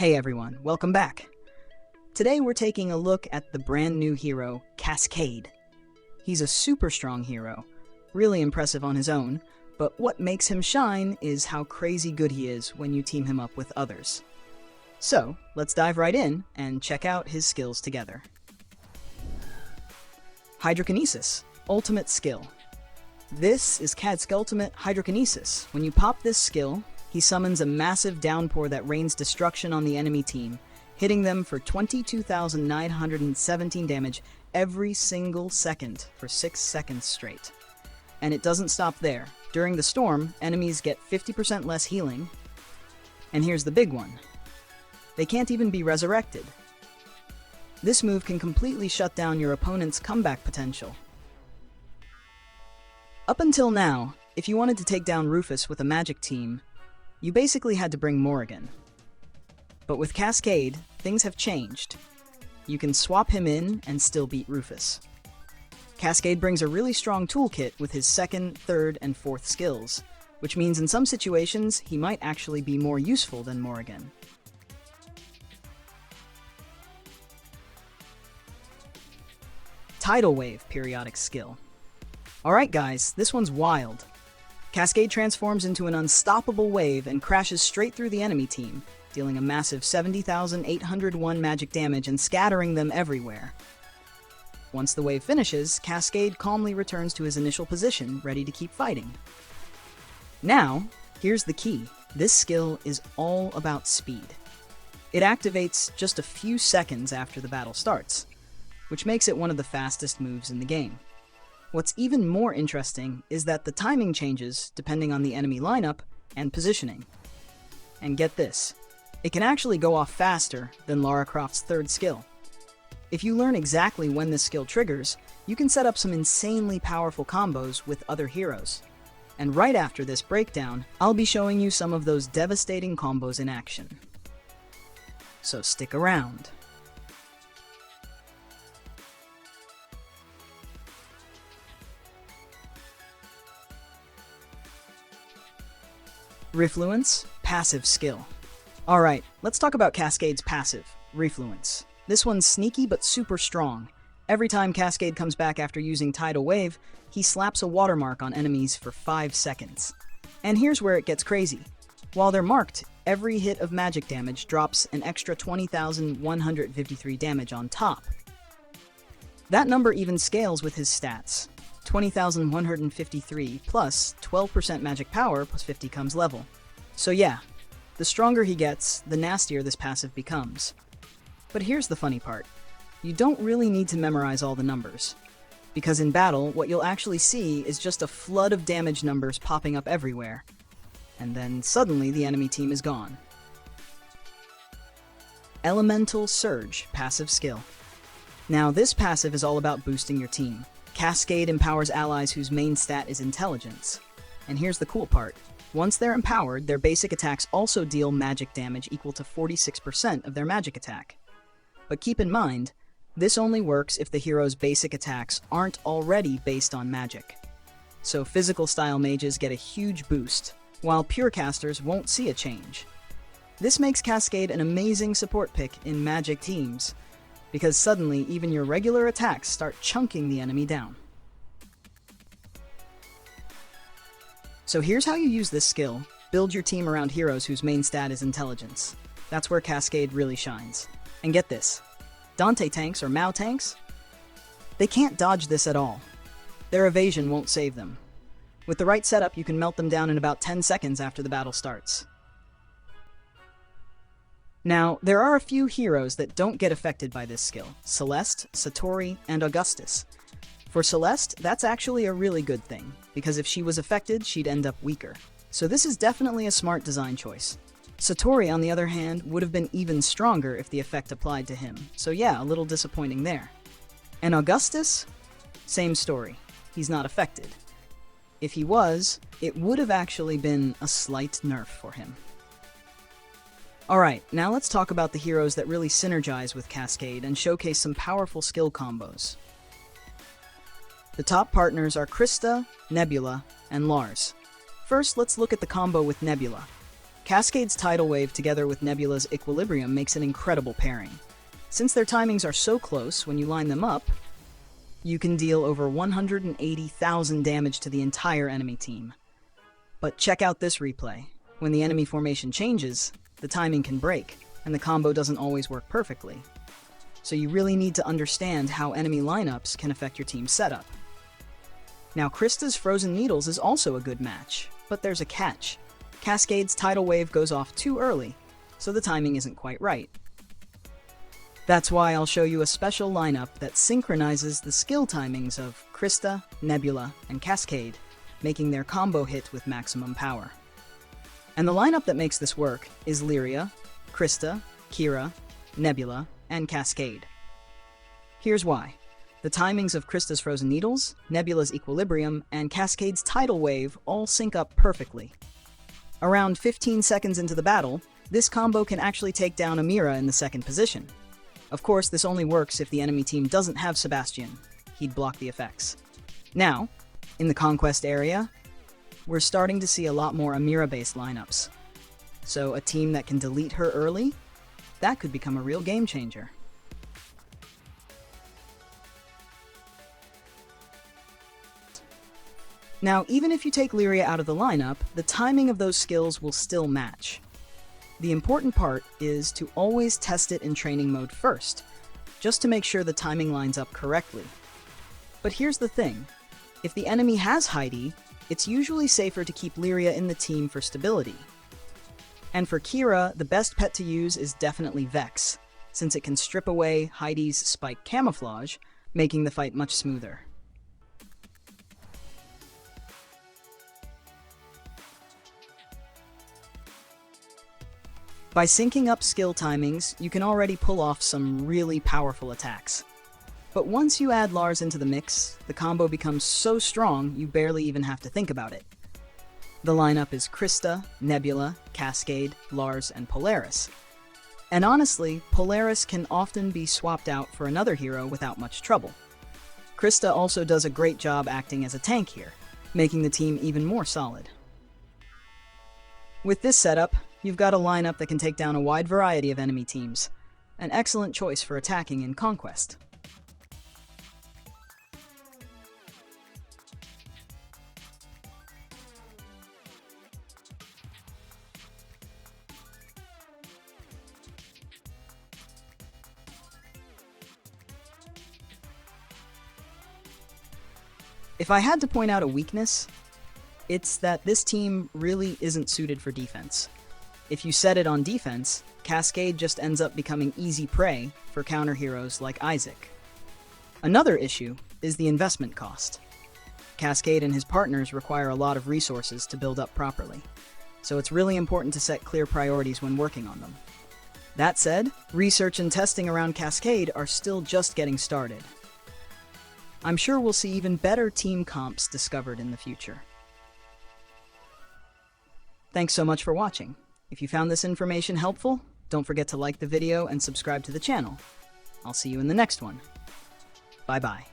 Hey everyone, welcome back. Today we're taking a look at the brand new hero, Cascade. He's a super strong hero, really impressive on his own, but what makes him shine is how crazy good he is when you team him up with others. So, let's dive right in and check out his skills together. Hydrokinesis, ultimate skill. This is Cascade's ultimate hydrokinesis. When you pop this skill, he summons a massive downpour that rains destruction on the enemy team, hitting them for 22,917 damage every single second for 6 seconds straight. And it doesn't stop there. During the storm, enemies get 50% less healing. And here's the big one. They can't even be resurrected. This move can completely shut down your opponent's comeback potential. Up until now, if you wanted to take down Rufus with a magic team, you basically had to bring Morrigan. But with Cascade, things have changed. You can swap him in and still beat Rufus. Cascade brings a really strong toolkit with his second, third, and fourth skills, which means in some situations he might actually be more useful than Morrigan. Tidal Wave periodic skill. Alright guys, this one's wild. Cascade transforms into an unstoppable wave and crashes straight through the enemy team, dealing a massive 70,801 magic damage and scattering them everywhere. Once the wave finishes, Cascade calmly returns to his initial position, ready to keep fighting. Now, here's the key. This skill is all about speed. It activates just a few seconds after the battle starts, which makes it one of the fastest moves in the game. What's even more interesting is that the timing changes depending on the enemy lineup and positioning. And get this, it can actually go off faster than Lara Croft's third skill. If you learn exactly when this skill triggers, you can set up some insanely powerful combos with other heroes. And right after this breakdown, I'll be showing you some of those devastating combos in action. So stick around. Refluence, passive skill. Alright, let's talk about Cascade's passive, Refluence. This one's sneaky but super strong. Every time Cascade comes back after using Tidal Wave, he slaps a watermark on enemies for 5 seconds. And here's where it gets crazy. While they're marked, every hit of magic damage drops an extra 20,153 damage on top. That number even scales with his stats. 20,153 plus 12% magic power plus 50 comes level. So yeah, the stronger he gets, the nastier this passive becomes. But here's the funny part. You don't really need to memorize all the numbers, because in battle, what you'll actually see is just a flood of damage numbers popping up everywhere, and then suddenly the enemy team is gone. Elemental Surge passive skill. Now this passive is all about boosting your team. Cascade empowers allies whose main stat is intelligence. And here's the cool part. Once they're empowered, their basic attacks also deal magic damage equal to 46% of their magic attack. But keep in mind, this only works if the hero's basic attacks aren't already based on magic. So physical style mages get a huge boost, while pure casters won't see a change. This makes Cascade an amazing support pick in magic teams, because suddenly even your regular attacks start chunking the enemy down. So here's how you use this skill. Build your team around heroes whose main stat is intelligence. That's where Cascade really shines. And get this, Dante tanks or Mao tanks, they can't dodge this at all. Their evasion won't save them. With the right setup, you can melt them down in about 10 seconds after the battle starts. Now, there are a few heroes that don't get affected by this skill: Celeste, Satori, and Augustus. For Celeste, that's actually a really good thing, because if she was affected, she'd end up weaker. So this is definitely a smart design choice. Satori, on the other hand, would have been even stronger if the effect applied to him, so yeah, a little disappointing there. And Augustus? Same story. He's not affected. If he was, it would have actually been a slight nerf for him. Alright, now let's talk about the heroes that really synergize with Cascade and showcase some powerful skill combos. The top partners are Krista, Nebula, and Lars. First, let's look at the combo with Nebula. Cascade's Tidal Wave together with Nebula's Equilibrium makes an incredible pairing. Since their timings are so close, when you line them up, you can deal over 180,000 damage to the entire enemy team. But check out this replay. When the enemy formation changes, the timing can break, and the combo doesn't always work perfectly. So you really need to understand how enemy lineups can affect your team's setup. Now, Krista's Frozen Needles is also a good match, but there's a catch. Cascade's Tidal Wave goes off too early, so the timing isn't quite right. That's why I'll show you a special lineup that synchronizes the skill timings of Krista, Nebula, and Cascade, making their combo hit with maximum power. And the lineup that makes this work is Lyria, Krista, Kira, Nebula, and Cascade. Here's why. The timings of Krista's Frozen Needles, Nebula's Equilibrium, and Cascade's Tidal Wave all sync up perfectly. Around 15 seconds into the battle, this combo can actually take down Amira in the second position. Of course, this only works if the enemy team doesn't have Sebastian. He'd block the effects. Now, in the Conquest area, we're starting to see a lot more Amira-based lineups. So a team that can delete her early, that could become a real game changer. Now, even if you take Lyria out of the lineup, the timing of those skills will still match. The important part is to always test it in training mode first, just to make sure the timing lines up correctly. But here's the thing. If the enemy has Heidi, it's usually safer to keep Lyria in the team for stability. And for Kira, the best pet to use is definitely Vex, since it can strip away Heidi's spike camouflage, making the fight much smoother. By syncing up skill timings, you can already pull off some really powerful attacks. But once you add Lars into the mix, the combo becomes so strong you barely even have to think about it. The lineup is Krista, Nebula, Cascade, Lars, and Polaris. And honestly, Polaris can often be swapped out for another hero without much trouble. Krista also does a great job acting as a tank here, making the team even more solid. With this setup, you've got a lineup that can take down a wide variety of enemy teams. An excellent choice for attacking in Conquest. If I had to point out a weakness, it's that this team really isn't suited for defense. If you set it on defense, Cascade just ends up becoming easy prey for counter heroes like Isaac. Another issue is the investment cost. Cascade and his partners require a lot of resources to build up properly, so it's really important to set clear priorities when working on them. That said, research and testing around Cascade are still just getting started. I'm sure we'll see even better team comps discovered in the future. Thanks so much for watching. If you found this information helpful, don't forget to like the video and subscribe to the channel. I'll see you in the next one. Bye-bye.